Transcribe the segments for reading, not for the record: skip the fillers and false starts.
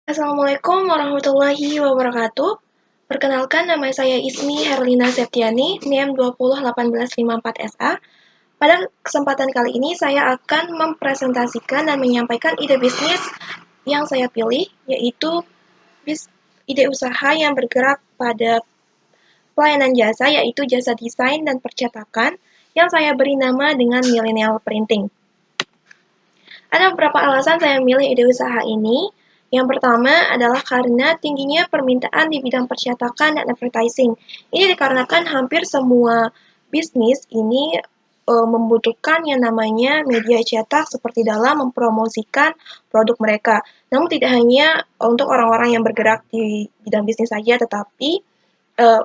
Assalamualaikum warahmatullahi wabarakatuh. Perkenalkan, nama saya Ismi Herlina Septiani, NIM 2018554SA. Pada kesempatan kali ini saya akan mempresentasikan dan menyampaikan ide bisnis yang saya pilih, yaitu ide usaha yang bergerak pada pelayanan jasa, yaitu jasa desain dan percetakan, yang saya beri nama dengan Millennial Printing. Ada beberapa alasan saya memilih ide usaha ini. Yang pertama adalah karena tingginya permintaan di bidang percetakan dan advertising. Ini dikarenakan hampir semua bisnis ini membutuhkan yang namanya media cetak seperti dalam mempromosikan produk mereka. Namun tidak hanya untuk orang-orang yang bergerak di bidang bisnis saja, tetapi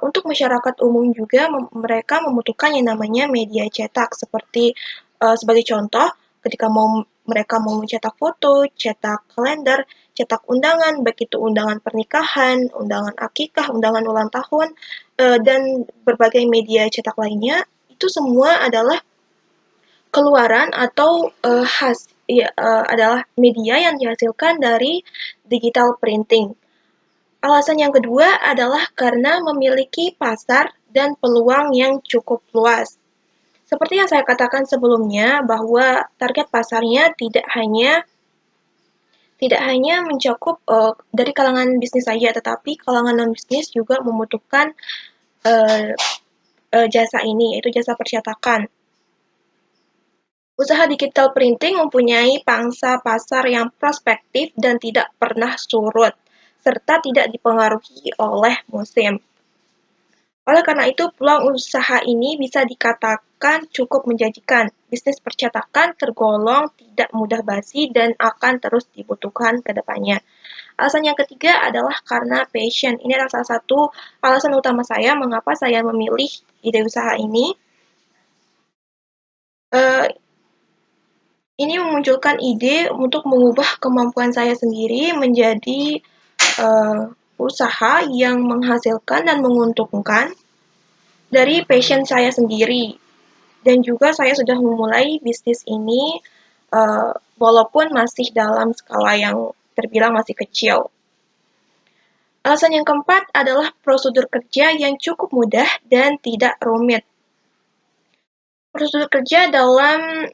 untuk masyarakat umum juga mereka membutuhkan yang namanya media cetak seperti sebagai contoh ketika mereka mau mencetak foto, cetak kalender, cetak undangan, baik itu undangan pernikahan, undangan akikah, undangan ulang tahun, dan berbagai media cetak lainnya, itu semua adalah keluaran atau adalah media yang dihasilkan dari digital printing. Alasan yang kedua adalah karena memiliki pasar dan peluang yang cukup luas. Seperti yang saya katakan sebelumnya, bahwa target pasarnya tidak hanya mencakup dari kalangan bisnis saja, tetapi kalangan non-bisnis juga membutuhkan uh, jasa ini, yaitu jasa percetakan. Usaha digital printing mempunyai pangsa pasar yang prospektif dan tidak pernah surut, serta tidak dipengaruhi oleh musim. Oleh karena itu, peluang usaha ini bisa dikatakan cukup menjanjikan. Bisnis percetakan tergolong tidak mudah basi dan akan terus dibutuhkan ke depannya. Alasan yang ketiga adalah karena passion. Ini adalah salah satu alasan utama saya mengapa saya memilih ide usaha ini. Ini memunculkan ide untuk mengubah kemampuan saya sendiri menjadi usaha yang menghasilkan dan menguntungkan dari passion saya sendiri. Dan juga saya sudah memulai bisnis ini walaupun masih dalam skala yang terbilang masih kecil. Alasan yang keempat adalah prosedur kerja yang cukup mudah dan tidak rumit. Prosedur kerja dalam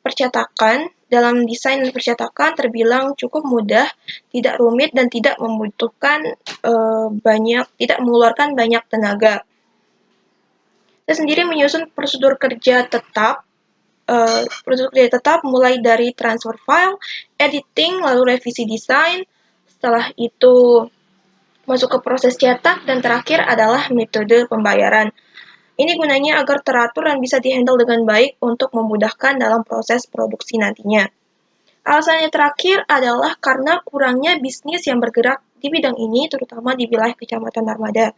percetakan, dalam desain dan percetakan terbilang cukup mudah, tidak rumit, dan tidak membutuhkan tidak mengeluarkan banyak tenaga. Saya sendiri menyusun prosedur kerja tetap mulai dari transfer file, editing, lalu revisi desain, setelah itu masuk ke proses cetak, dan terakhir adalah metode pembayaran. Ini gunanya agar teratur dan bisa dihandle dengan baik untuk memudahkan dalam proses produksi nantinya. Alasan yang terakhir adalah karena kurangnya bisnis yang bergerak di bidang ini, terutama di wilayah Kecamatan Narmada.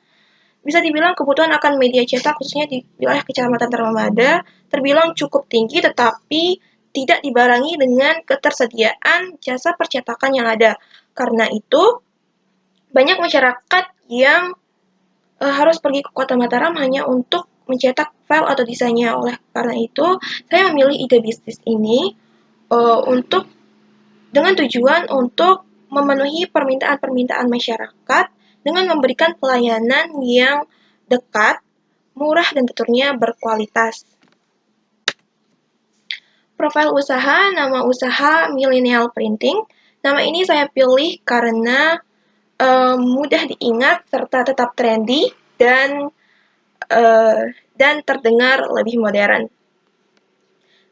Bisa dibilang kebutuhan akan media cetak khususnya di wilayah Kecamatan Narmada terbilang cukup tinggi, tetapi tidak dibarengi dengan ketersediaan jasa percetakan yang ada. Karena itu, banyak masyarakat yang harus pergi ke Kota Mataram hanya untuk mencetak file atau desainnya. Oleh karena itu, saya memilih ide bisnis ini untuk dengan tujuan untuk memenuhi permintaan-permintaan masyarakat dengan memberikan pelayanan yang dekat, murah, dan tentunya berkualitas. Profil usaha, nama usaha Millennial Printing. Nama ini saya pilih karena mudah diingat serta tetap trendy dan terdengar lebih modern.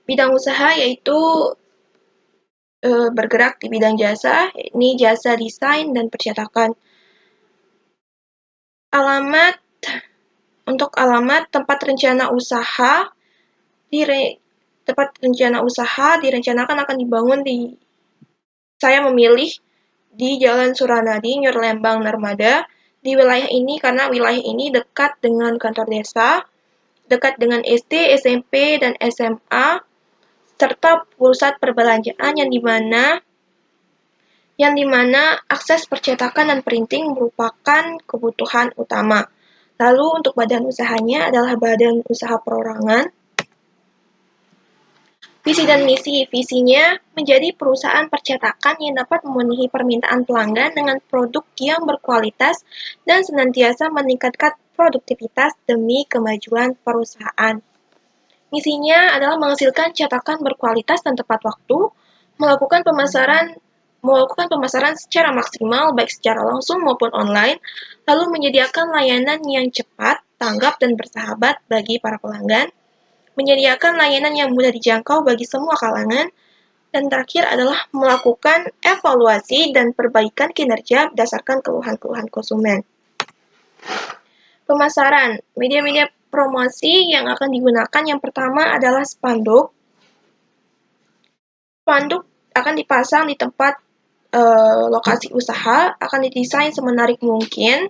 Bidang usaha yaitu bergerak di bidang jasa, ini jasa desain dan percetakan. Untuk alamat tempat rencana usaha direncanakan akan dibangun saya memilih di Jalan Suranadi, Nyur Lembang, Narmada. Di wilayah ini karena wilayah ini dekat dengan kantor desa, dekat dengan SD, SMP, dan SMA, serta pusat perbelanjaan yang dimana akses percetakan dan printing merupakan kebutuhan utama. Lalu untuk badan usahanya adalah badan usaha perorangan. Visi dan misi. Visinya menjadi perusahaan percetakan yang dapat memenuhi permintaan pelanggan dengan produk yang berkualitas dan senantiasa meningkatkan produktivitas demi kemajuan perusahaan. Misinya adalah menghasilkan cetakan berkualitas dan tepat waktu, melakukan pemasaran secara maksimal baik secara langsung maupun online, lalu menyediakan layanan yang cepat, tanggap, dan bersahabat bagi para pelanggan, menyediakan layanan yang mudah dijangkau bagi semua kalangan, dan terakhir adalah melakukan evaluasi dan perbaikan kinerja berdasarkan keluhan-keluhan konsumen. Pemasaran, media-media promosi yang akan digunakan yang pertama adalah spanduk. Spanduk akan dipasang di tempat lokasi usaha, akan didesain semenarik mungkin,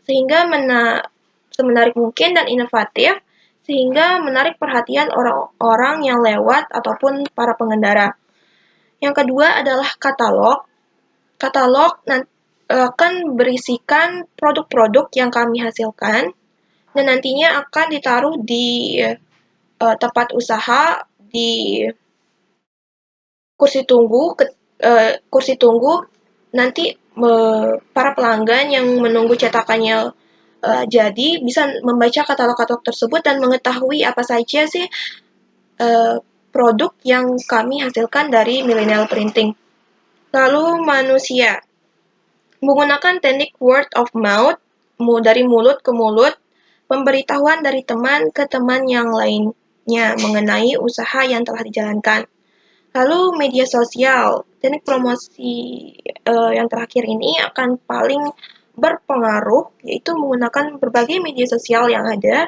sehingga semenarik mungkin dan inovatif, sehingga menarik perhatian orang-orang yang lewat ataupun para pengendara. Yang kedua adalah katalog. Katalog akan berisikan produk-produk yang kami hasilkan dan nantinya akan ditaruh di tempat usaha, di kursi tunggu nanti para pelanggan yang menunggu cetakannya jadi bisa membaca katalog-katalog tersebut dan mengetahui apa saja sih produk yang kami hasilkan dari Millennial Printing. Lalu manusia, menggunakan teknik word of mouth, dari mulut ke mulut, pemberitahuan dari teman ke teman yang lainnya mengenai usaha yang telah dijalankan. Lalu media sosial, teknik promosi yang terakhir ini akan paling berpengaruh, yaitu menggunakan berbagai media sosial yang ada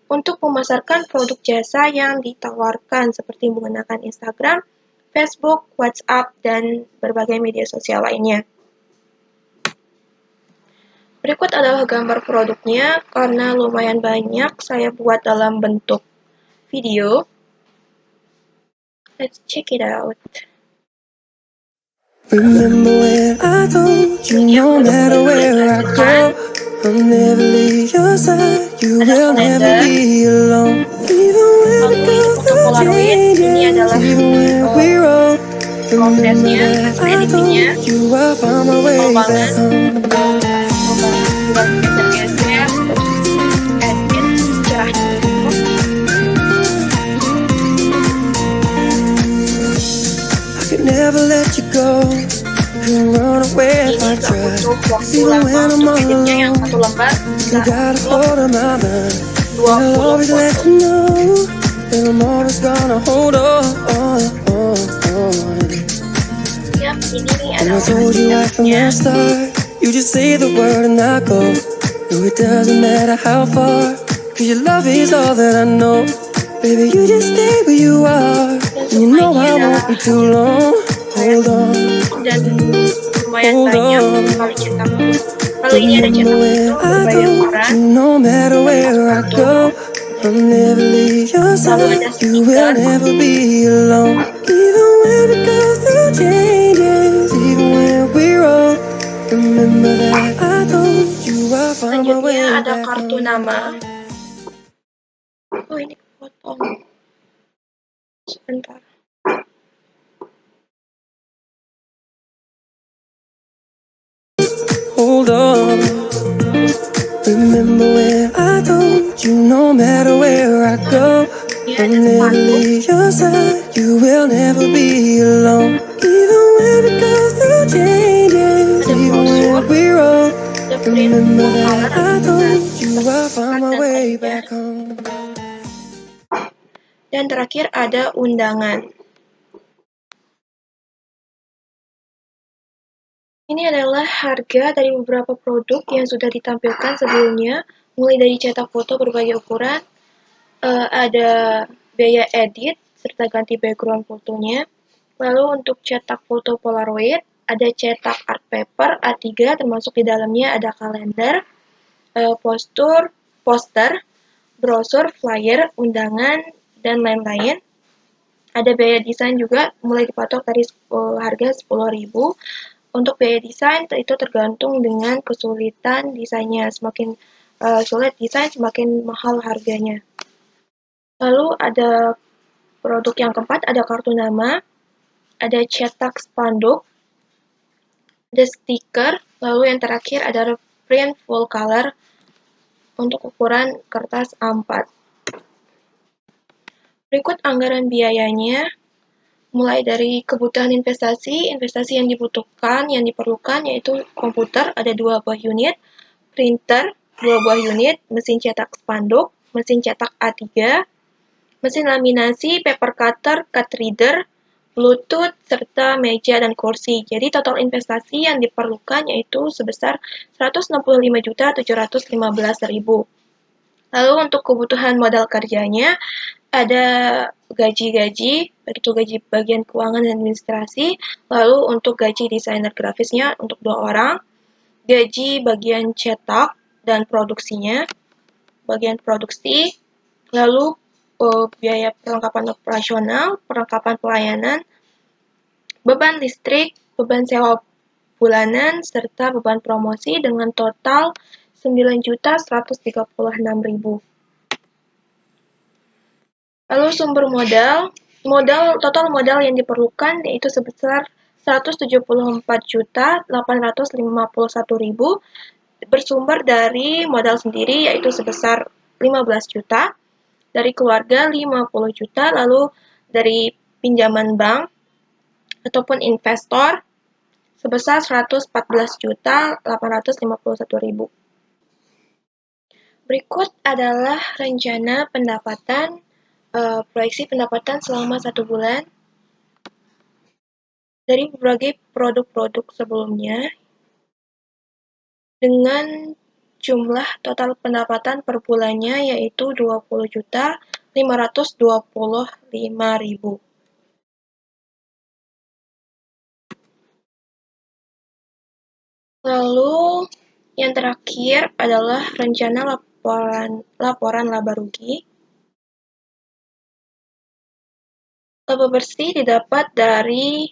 untuk memasarkan produk jasa yang ditawarkan, seperti menggunakan Instagram, Facebook, WhatsApp, dan berbagai media sosial lainnya. Berikut adalah gambar produknya, karena lumayan banyak saya buat dalam bentuk video. Let's check it out. Remember when I told you no matter where I go, I'll never leave your side, you will never be alone. Even when we go through changes, even when we wrong, remember that I told you I'll find my way back home. I could never let you go, couldn't run away if I tried. Even when I'm all alone, you got a hold of my mind. I'll always let you know that I'm always gonna hold on. And I told you right from the start, you just say the word and I go. No, it doesn't matter how far, 'cause your love is all that I know. Baby, you just stay where you are, and you know I won't be too long. Hold on, hold on. Remember when I told you no matter where I go, I'll never leave your side, you will never be alone. Even when we go through changes, even when we're wrong, remember that I told you I'll find my way Selanjutnya ada back kartu home. nama. Oh, ini potong. Sebentar. Hold on. Remember when I told you no matter where I go, I'll never leave your side, you will never be alone. Even when we go through changes, even when we're wrong, remember that I told you I'll find my way back home. Dan terakhir ada undangan. Ini adalah harga dari beberapa produk yang sudah ditampilkan sebelumnya, mulai dari cetak foto berbagai ukuran, ada biaya edit, serta ganti background fotonya. Lalu untuk cetak foto Polaroid, ada cetak art paper A3, termasuk di dalamnya ada kalender, poster, brosur, flyer, undangan, dan lain-lain. Ada biaya desain juga, mulai dipatok dari harga 10.000. Untuk biaya desain itu tergantung dengan kesulitan desainnya. Semakin sulit desain, semakin mahal harganya. Lalu ada produk yang keempat, ada kartu nama, ada cetak spanduk, ada stiker, lalu yang terakhir ada print full color untuk ukuran kertas A4. Berikut anggaran biayanya, mulai dari kebutuhan investasi yang dibutuhkan, yang diperlukan yaitu komputer ada 2 buah unit, printer 2 buah unit, mesin cetak spanduk, mesin cetak A3, mesin laminasi, paper cutter, card reader, Bluetooth, serta meja dan kursi. Jadi total investasi yang diperlukan yaitu sebesar 165.715.000. Lalu untuk kebutuhan modal kerjanya ada gaji-gaji, begitu gaji bagian keuangan dan administrasi, lalu untuk gaji desainer grafisnya untuk 2 orang, gaji bagian cetak dan produksinya, bagian produksi, lalu biaya perlengkapan operasional, perlengkapan pelayanan, beban listrik, beban sewa bulanan, serta beban promosi dengan total 9.136.000. Lalu sumber total modal yang diperlukan yaitu sebesar 174.851.000 bersumber dari modal sendiri yaitu sebesar 15 juta, dari keluarga 50 juta, lalu dari pinjaman bank ataupun investor sebesar 114.851.000. Berikut adalah rencana pendapatan, proyeksi pendapatan selama 1 bulan dari berbagai produk-produk sebelumnya dengan jumlah total pendapatan per bulannya yaitu 20.525.000. Lalu yang terakhir adalah rencana laporan laba rugi. Laba bersih didapat dari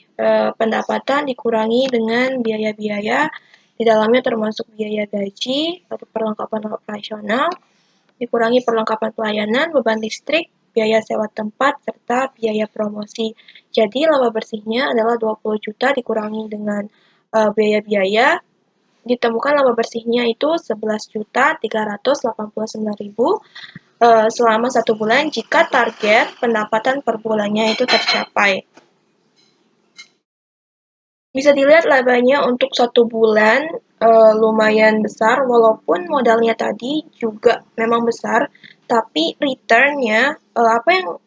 pendapatan dikurangi dengan biaya-biaya, di dalamnya termasuk biaya gaji atau perlengkapan operasional, dikurangi perlengkapan pelayanan, beban listrik, biaya sewa tempat, serta biaya promosi. Jadi laba bersihnya adalah 20 juta dikurangi dengan biaya-biaya, ditemukan laba bersihnya itu 11.389.000 selama 1 bulan jika target pendapatan per bulannya itu tercapai. Bisa dilihat labanya untuk 1 bulan lumayan besar, walaupun modalnya tadi juga memang besar, tapi return-nya,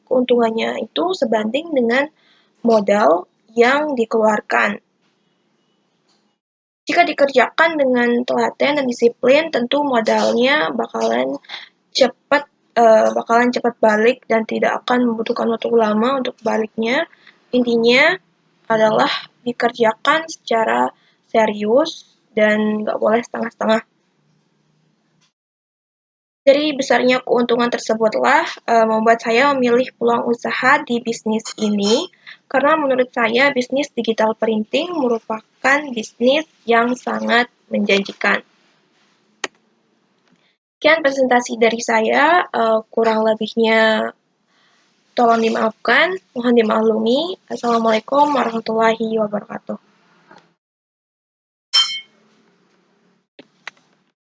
keuntungannya itu sebanding dengan modal yang dikeluarkan. Jika dikerjakan dengan telaten dan disiplin, tentu modalnya bakalan cepat balik dan tidak akan membutuhkan waktu lama untuk baliknya. Intinya adalah dikerjakan secara serius dan nggak boleh setengah-setengah. Dari besarnya keuntungan tersebutlah membuat saya memilih peluang usaha di bisnis ini, karena menurut saya bisnis digital printing merupakan bisnis yang sangat menjanjikan. Sekian presentasi dari saya, kurang lebihnya tolong dimaafkan, mohon dimaklumi. Assalamualaikum warahmatullahi wabarakatuh.